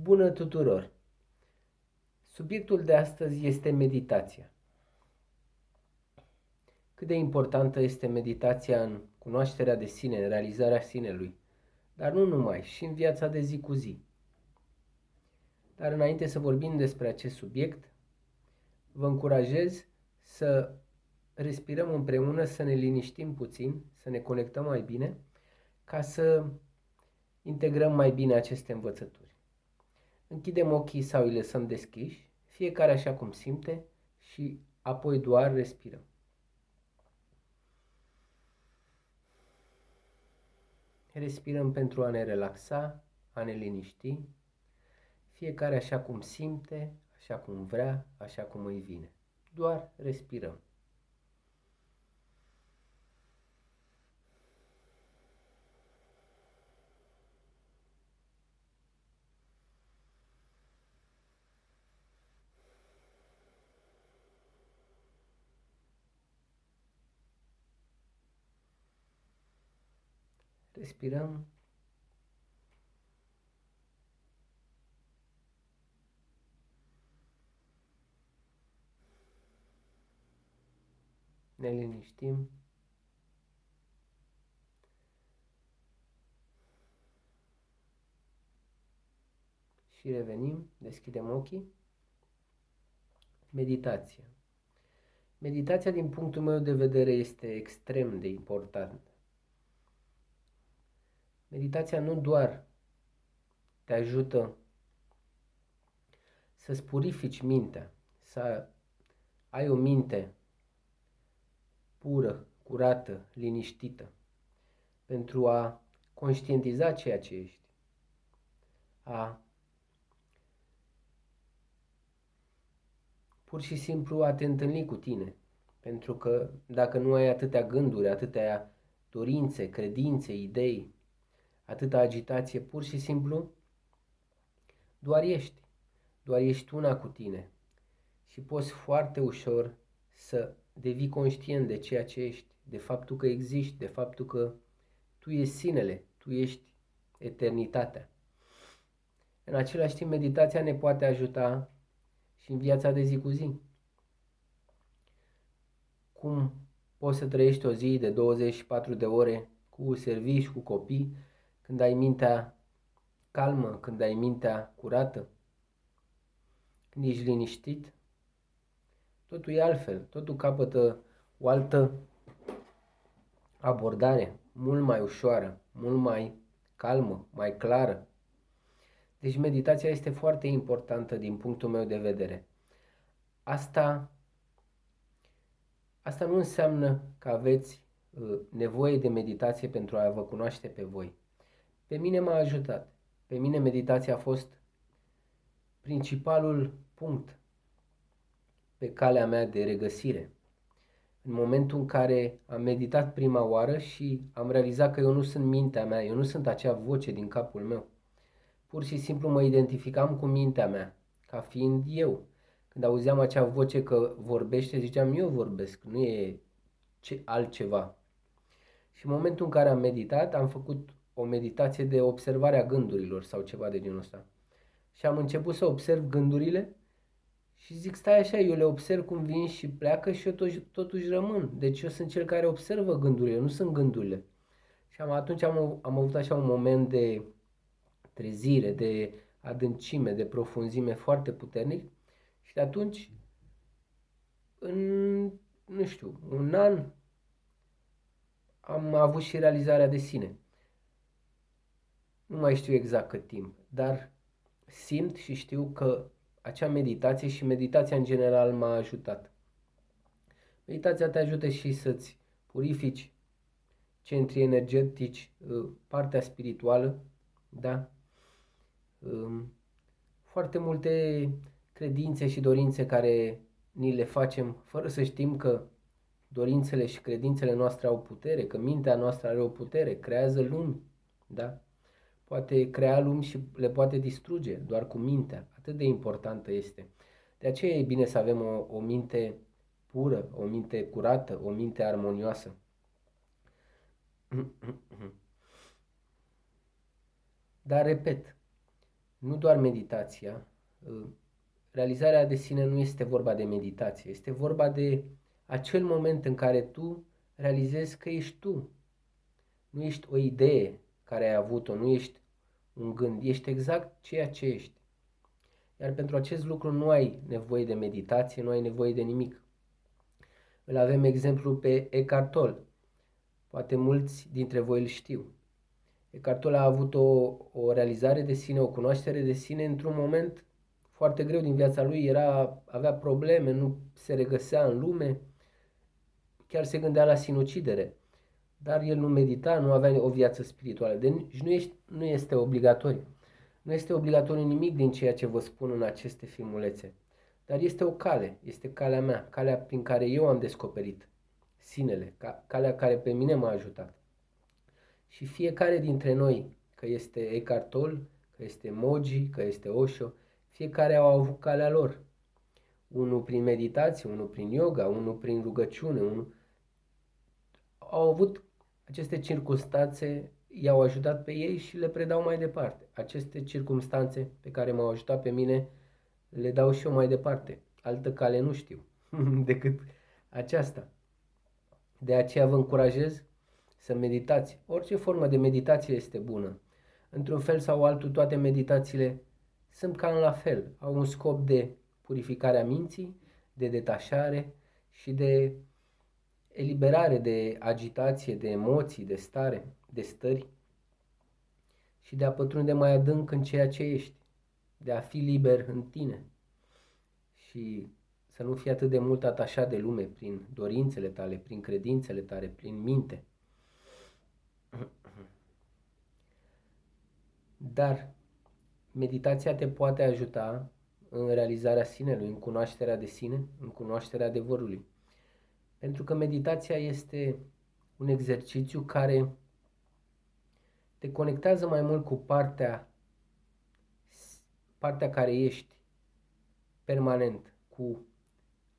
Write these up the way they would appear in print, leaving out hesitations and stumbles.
Bună tuturor! Subiectul de astăzi este meditația. Cât de importantă este meditația în cunoașterea de sine, în realizarea sinelui, dar nu numai, și în viața de zi cu zi. Dar înainte să vorbim despre acest subiect, vă încurajez să respirăm împreună, să ne liniștim puțin, să ne conectăm mai bine, ca să integrăm mai bine aceste învățături. Închidem ochii sau îi lăsăm deschiși, fiecare așa cum simte, și apoi doar respirăm. Respirăm pentru a ne relaxa, a ne liniști, fiecare așa cum simte, așa cum vrea, așa cum îi vine. Doar respirăm. Respirăm. Ne liniștim. Și revenim, deschidem ochii. Meditația. Meditația, din punctul meu de vedere, este extrem de importantă. Meditația nu doar te ajută să-ți purifici mintea, să ai o minte pură, curată, liniștită, pentru a conștientiza ceea ce ești, pur și simplu a te întâlni cu tine. Pentru că dacă nu ai atâtea gânduri, atâtea dorințe, credințe, idei, atâta agitație, pur și simplu doar ești una cu tine și poți foarte ușor să devii conștient de ceea ce ești, de faptul că existi, de faptul că tu ești sinele, tu ești eternitatea. În același timp, meditația ne poate ajuta și în viața de zi cu zi. Cum poți să trăiești o zi de 24 de ore cu servici, cu copii, când ai mintea calmă, când ai mintea curată, când ești liniștit? Totul e altfel, totul capătă o altă abordare, mult mai ușoară, mult mai calmă, mai clară. Deci meditația este foarte importantă din punctul meu de vedere. Asta nu înseamnă că aveți nevoie de meditație pentru a vă cunoaște pe voi. Pe mine m-a ajutat. Pe mine meditația a fost principalul punct pe calea mea de regăsire. În momentul în care am meditat prima oară și am realizat că eu nu sunt mintea mea, eu nu sunt acea voce din capul meu. Pur și simplu mă identificam cu mintea mea, ca fiind eu. Când auzeam acea voce că vorbește, ziceam eu vorbesc, nu e altceva. Și în momentul în care am meditat, am făcut o meditație de observare a gândurilor sau ceva de genul ăsta. Și am început să observ gândurile și zic, stai așa, eu le observ cum vin și pleacă și eu totuși rămân. Deci eu sunt cel care observă gândurile, nu sunt gândurile. Și atunci am avut așa un moment de trezire, de adâncime, de profunzime foarte puternic și de atunci, în, nu știu, un an am avut și realizarea de sine. Nu mai știu exact cât timp, dar simt și știu că acea meditație și meditația în general m-a ajutat. Meditația te ajută și să-ți purifici centrii energetici, partea spirituală, da? Foarte multe credințe și dorințe care ni le facem fără să știm că dorințele și credințele noastre au putere, că mintea noastră are o putere, creează lumi, da? Poate crea lumi și le poate distruge doar cu mintea. Atât de importantă este. De aceea e bine să avem o minte pură, o minte curată, o minte armonioasă. Dar repet, nu doar meditația, realizarea de sine nu este vorba de meditație, este vorba de acel moment în care tu realizezi că ești tu. Nu ești o idee care ai avut-o, nu ești un gând, ești exact ceea ce ești. Iar pentru acest lucru nu ai nevoie de meditație, nu ai nevoie de nimic. Îl avem exemplu pe Eckhart Tolle. Poate mulți dintre voi îl știu. Eckhart Tolle a avut o realizare de sine, o cunoaștere de sine într-un moment foarte greu din viața lui. Avea probleme, nu se regăsea în lume, chiar se gândea la sinucidere. Dar el nu medita, nu avea o viață spirituală. Deci nu este obligatoriu. Nu este obligatoriu nimic din ceea ce vă spun în aceste filmulețe. Dar este o cale, este calea mea, calea prin care eu am descoperit sinele, calea care pe mine m-a ajutat. Și fiecare dintre noi, că este Eckhart Tolle, că este Moji, că este Osho, fiecare au avut calea lor. Unul prin meditație, unul prin yoga, unul prin rugăciune, unul... Au avut aceste circumstanțe, i-au ajutat pe ei și le predau mai departe. Aceste circumstanțe pe care m-au ajutat pe mine, le dau și eu mai departe. Altă cale nu știu decât aceasta. De aceea vă încurajez să meditați. Orice formă de meditație este bună. Într-un fel sau altul, toate meditațiile sunt cam la fel. Au un scop de purificare a minții, de detașare și de eliberare de agitație, de emoții, de stare, de stări și de a pătrunde mai adânc în ceea ce ești, de a fi liber în tine și să nu fii atât de mult atașat de lume prin dorințele tale, prin credințele tale, prin minte. Dar meditația te poate ajuta în realizarea sinelui, în cunoașterea de sine, în cunoașterea adevărului. Pentru că meditația este un exercițiu care te conectează mai mult cu partea care ești permanent, cu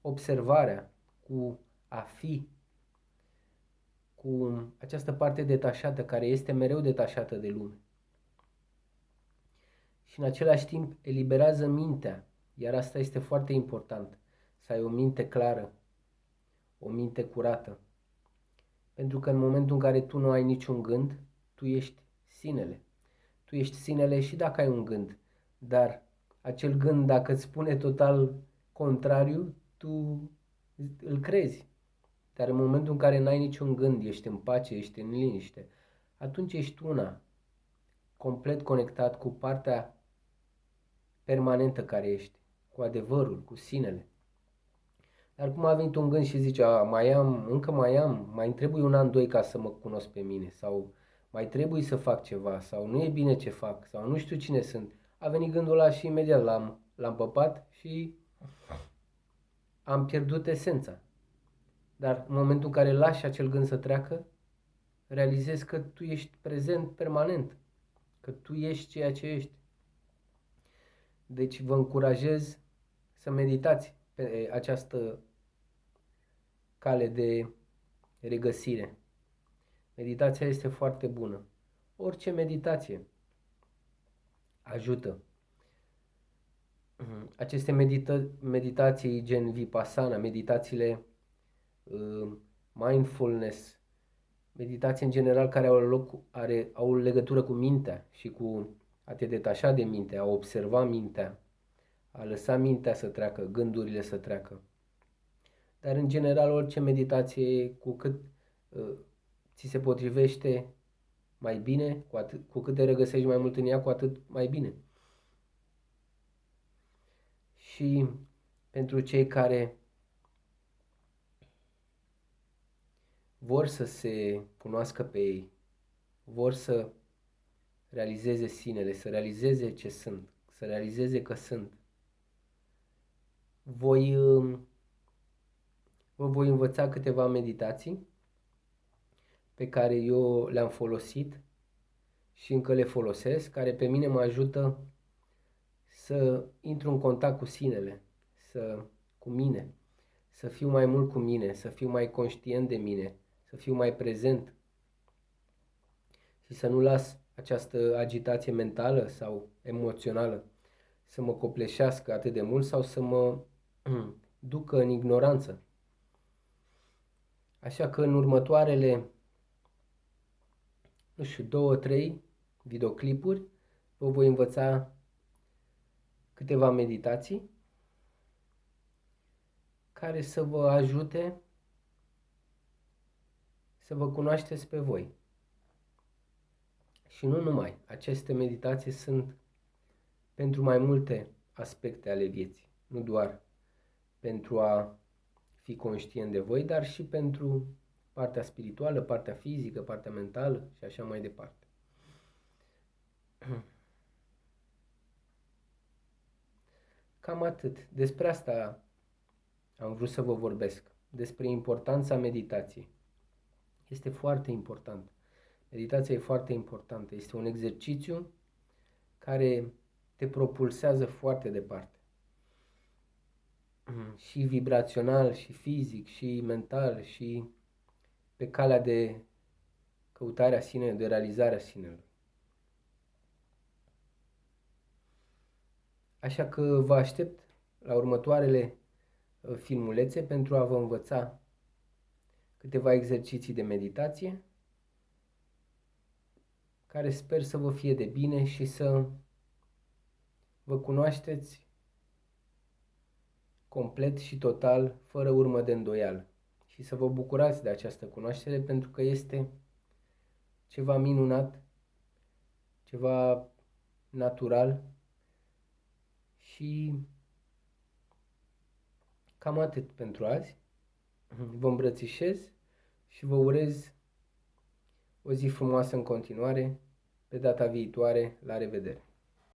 observarea, cu a fi, cu această parte detașată, care este mereu detașată de lume. Și în același timp eliberează mintea, iar asta este foarte important, să ai o minte clară, o minte curată. Pentru că în momentul în care tu nu ai niciun gând, tu ești sinele. Tu ești sinele și dacă ai un gând, dar acel gând, dacă îți spune total contrariu, tu îl crezi. Dar în momentul în care n-ai niciun gând, ești în pace, ești în liniște, atunci ești una, complet conectat cu partea permanentă care ești, cu adevărul, cu sinele. Dar cum a venit un gând și zice, mai îmi trebuie un an, doi ca să mă cunosc pe mine, sau mai trebuie să fac ceva, sau nu e bine ce fac, sau nu știu cine sunt. A venit gândul ăla și imediat l-am păpat și am pierdut esența. Dar în momentul în care lași acel gând să treacă, realizezi că tu ești prezent permanent, că tu ești ceea ce ești. Deci vă încurajez să meditați pe această cale de regăsire. Meditația este foarte bună. Orice meditație ajută. Aceste meditații gen Vipassana, meditațiile mindfulness, meditații în general care au legătură cu mintea și cu a te detașa de minte, a observa mintea, a lăsa mintea să treacă, gândurile să treacă. Dar în general orice meditație, cu cât ți se potrivește mai bine, cu cât te regăsești mai mult în ea, cu atât mai bine. Și pentru cei care vor să se cunoască pe ei, vor să realizeze sinele, să realizeze ce sunt, să realizeze că sunt, vă voi învăța câteva meditații pe care eu le-am folosit și încă le folosesc, care pe mine mă ajută să intru în contact cu sinele, cu mine, să fiu mai mult cu mine, să fiu mai conștient de mine, să fiu mai prezent și să nu las această agitație mentală sau emoțională să mă copleșească atât de mult sau să mă ducă în ignoranță. Așa că în următoarele, nu știu, 2-3 videoclipuri vă voi învăța câteva meditații care să vă ajute să vă cunoașteți pe voi. Și nu numai. Aceste meditații sunt pentru mai multe aspecte ale vieții. Nu doar pentru a fi conștient de voi, dar și pentru partea spirituală, partea fizică, partea mentală și așa mai departe. Cam atât. Despre asta am vrut să vă vorbesc. Despre importanța meditației. Este foarte important. Meditația e foarte importantă. Este un exercițiu care te propulsează foarte departe. Și vibrațional, și fizic, și mental, și pe calea de căutarea sinelui, de realizarea sinelui. Așa că vă aștept la următoarele filmulețe pentru a vă învăța câteva exerciții de meditație care sper să vă fie de bine și să vă cunoașteți complet și total, fără urmă de îndoială. Și să vă bucurați de această cunoaștere pentru că este ceva minunat, ceva natural și cam atât pentru azi. Vă îmbrățișez și vă urez o zi frumoasă în continuare. Pe data viitoare, la revedere!